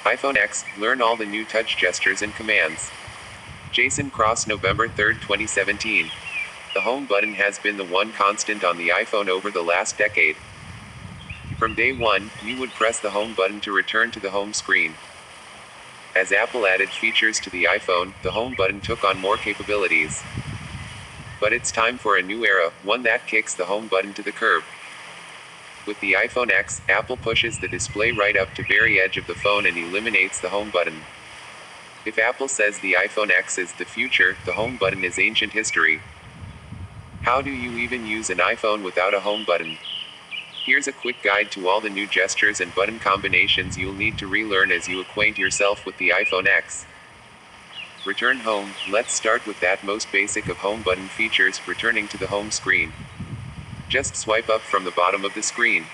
iPhone X, learn all the new touch gestures and commands. Jason Cross, November 3, 2017. The home button has been the one constant on the iPhone over the last decade. From day one, you would press the home button to return to the home screen. As Apple added features to the iPhone, the home button took on more capabilities. But it's time for a new era, one that kicks the home button to the curb. With the iPhone X, Apple pushes the display right up to very edge of the phone and eliminates the home button. If Apple says the iPhone X is the future, the home button is ancient history. How do you even use an iPhone without a home button? Here's a quick guide to all the new gestures and button combinations you'll need to relearn as you acquaint yourself with the iPhone X. Return home. Let's start with that most basic of home button features, returning to the home screen. Just swipe up from the bottom of the screen.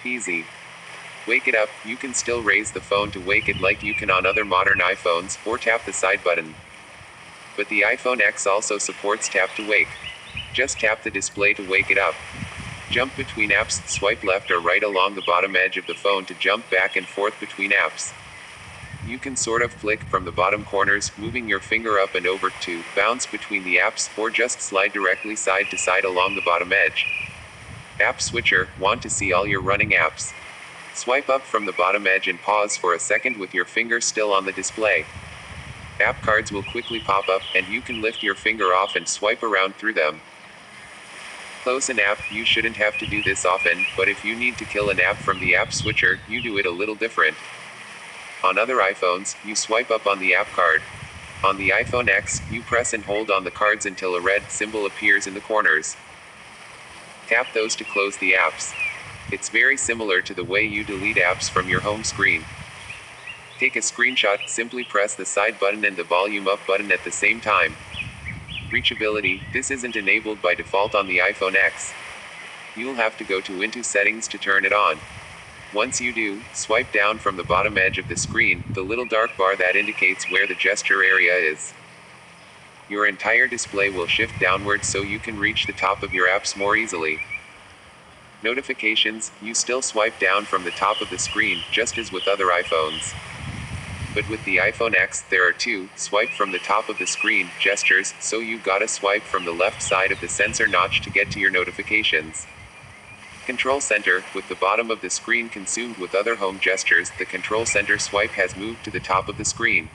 Easy. Wake it up. You can still raise the phone to wake it like you can on other modern iPhones, or tap the side button. But the iPhone X also supports tap to wake. Just tap the display to wake it up. Jump between apps, swipe left or right along the bottom edge of the phone to jump back and forth between apps. You can sort of flick from the bottom corners, moving your finger up and over to bounce between the apps, or just slide directly side to side along the bottom edge. App switcher, want to see all your running apps? Swipe up from the bottom edge and pause for a second with your finger still on the display. App cards will quickly pop up, and you can lift your finger off and swipe around through them. Close an app. You shouldn't have to do this often, but if you need to kill an app from the app switcher, you do it a little different. On other iPhones, you swipe up on the app card. On the iPhone X, you press and hold on the cards until a red symbol appears in the corners. Tap those to close the apps. It's very similar to the way you delete apps from your home screen. Take a screenshot. Simply press the side button and the volume up button at the same time. Reachability, this isn't enabled by default on the iPhone X. You'll have to go into settings to turn it on. Once you do, swipe down from the bottom edge of the screen, the little dark bar that indicates where the gesture area is. Your entire display will shift downward so you can reach the top of your apps more easily. Notifications, you still swipe down from the top of the screen, just as with other iPhones. But with the iPhone X, there are two swipe from the top of the screen gestures, so you gotta swipe from the left side of the sensor notch to get to your notifications. Control Center, with the bottom of the screen consumed with other home gestures, the Control Center swipe has moved to the top of the screen.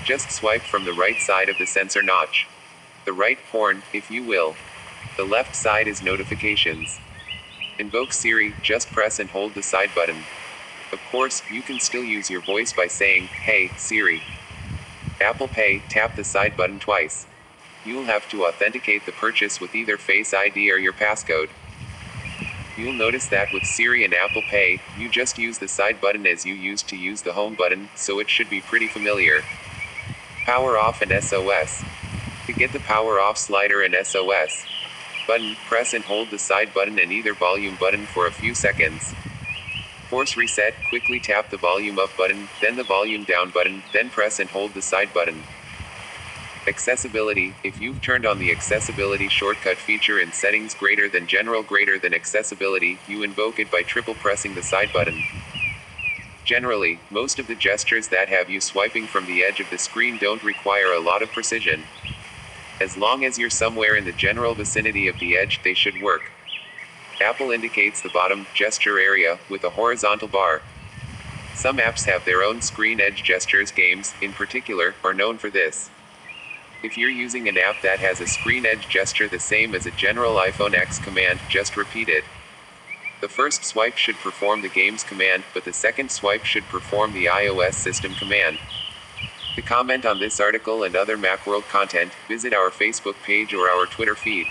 Just swipe from the right side of the sensor notch. The right horn, if you will. The left side is notifications. Invoke Siri, just press and hold the side button. Of course, you can still use your voice by saying, "Hey, Siri." Apple Pay, tap the side button twice. You'll have to authenticate the purchase with either Face ID or your passcode. You'll notice that with Siri and Apple Pay, you just use the side button as you used to use the home button, so it should be pretty familiar. Power off and SOS. To get the power off slider and SOS button, press and hold the side button and either volume button for a few seconds. Force reset, quickly tap the volume up button, then the volume down button, then press and hold the side button. Accessibility, if you've turned on the accessibility shortcut feature in settings greater than general greater than accessibility, you invoke it by triple pressing the side button. Generally, most of the gestures that have you swiping from the edge of the screen don't require a lot of precision. As long as you're somewhere in the general vicinity of the edge, they should work. Apple indicates the bottom gesture area with a horizontal bar. Some apps have their own screen edge gestures. Games, in particular, are known for this. If you're using an app that has a screen edge gesture the same as a general iPhone X command, just repeat it. The first swipe should perform the games command, but the second swipe should perform the iOS system command. To comment on this article and other Macworld content, visit our Facebook page or our Twitter feed.